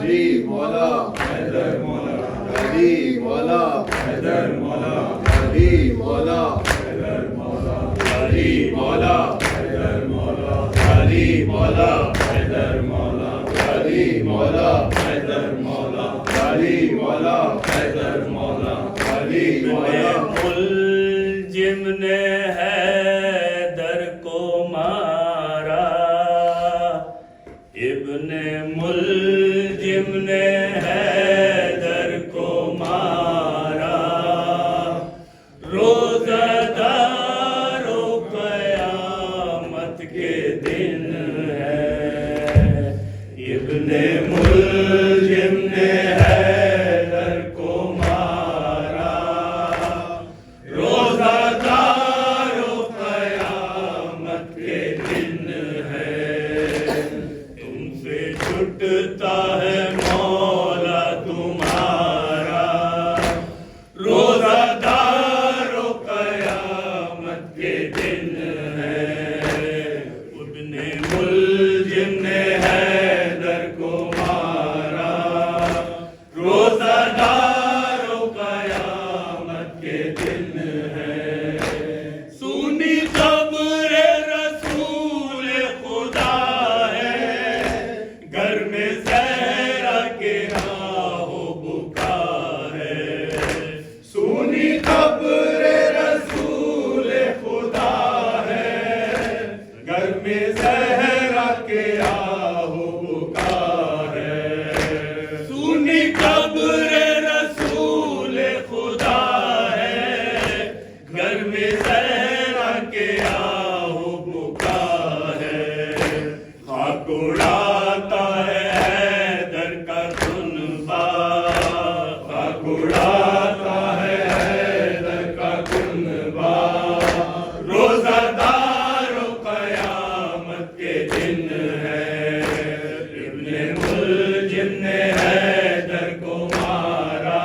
علی مولا حیدر مولا علی مولا حیدر مولا علی مولا حیدر مولا علی مولا حیدر مولا علی مولا حیدر مولا علی مولا حیدر مولا علی مولا حیدر مولا علی مولا ملجم نے حیدر کو مارا، ابن ملجم نے حیدر کو مارا، روزہ دارو قیامت کے دن ہے، ابن ملجم نے حیدر کو مارا، روزہ دارو قیامت کے دن ہے، تم سے چھٹتا ہے مولا تمہارا، روزہ دارو قیامت کے دن ہے، ابن ملجم نے حیدر کو مارا، روزہ دارو قیامت کے دن ہے، سونی قبر رسول خدا ہے، گھر میں زہرا کے آہو بکا ہے، سونی قبر رسول خدا ہے، گھر میں زہرا کے آہو بکا ہے، سونی قبر رسول خدا ہے، گھر میں زہرا کے آہو بکا ہے، خاک اڑاتا ہے حیدر کا کنبہ، خاک اڑاتا ہے حیدر کا کنبہ، روزہ دارو قیامت کے دن ہے، ابن ملجم نے حیدر کو مارا،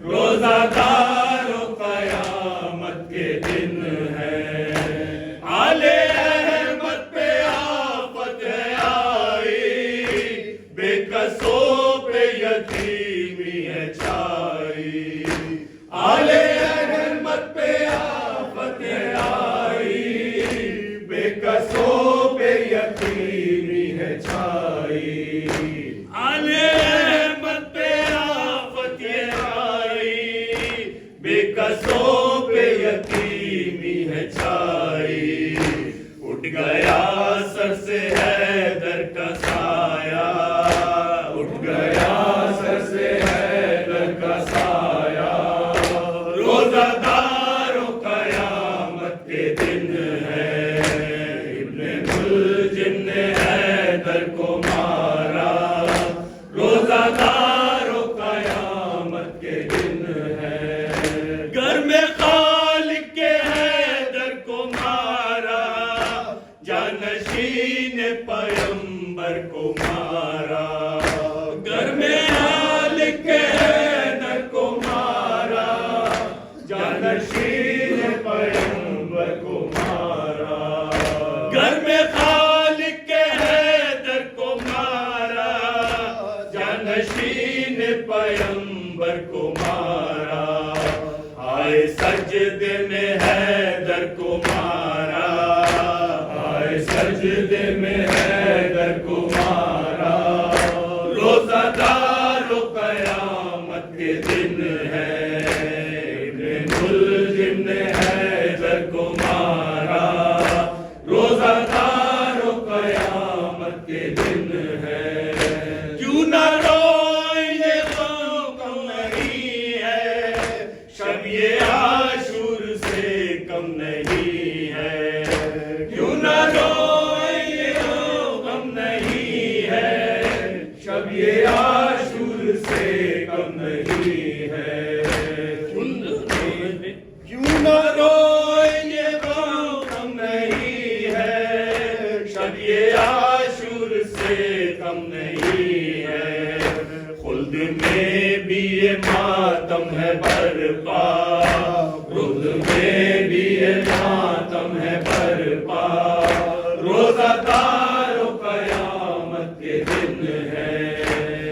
روزہ دارو قیامت کے دن ہے، آل احمد پہ آفت ہے آئی، بے قصوں پہ یتیمی ہے چھائی، آل احمد پہ آفت ہے آئی، بے قصوں پہ یتیمی ہے چھائی، آل احمد پہ آفت ہے آئی، بے قصوں پہ یتیمی ہے چھائی، اٹھ گیا سر سے حیدر کا سایہ، اٹھ گیا سر سے حیدر کا سایہ، روزہ دارو قیامت کے دن ہے، ابن ملجم نے حیدر کو مارا، روزہ دارو قیامت کے دن ہے، گھر میں خالق کے حیدر کو مارا، جانشین پیغمبر کو مارا، گھر میں خالق کے حیدر کو مارا، جانشین پیغمبر کو مارا، گھر میں خالق کے حیدر کو مارا، جانشین پیغمبر کو مارا، آئے سجدے میں حیدر کو مارا، آئے سجدے میں حیدر کو مارا، روزہ دارو قیامت کے دن ہے، ابن ملجم نے حیدر کو مارا، روزہ دارو قیامت کے دن ہے، کیوں نہ روئے یہ غم کم نہیں ہے، شب یہ عاشور سے کم نہیں ہے، کیوں نہ روئے یہ غم نہیں ہے، شب یہ عاشور سے کم نہیں ہے، کیوں نہ روئے یہ غم نہیں ہے، شب یہ عاشور سے کم نہیں ہے، خلد میں بھی یہ ماتم ہے برپا، خلد میں بھی یہ ماتم ہے برپا، روزہ دارو قیامت کے دن ہے،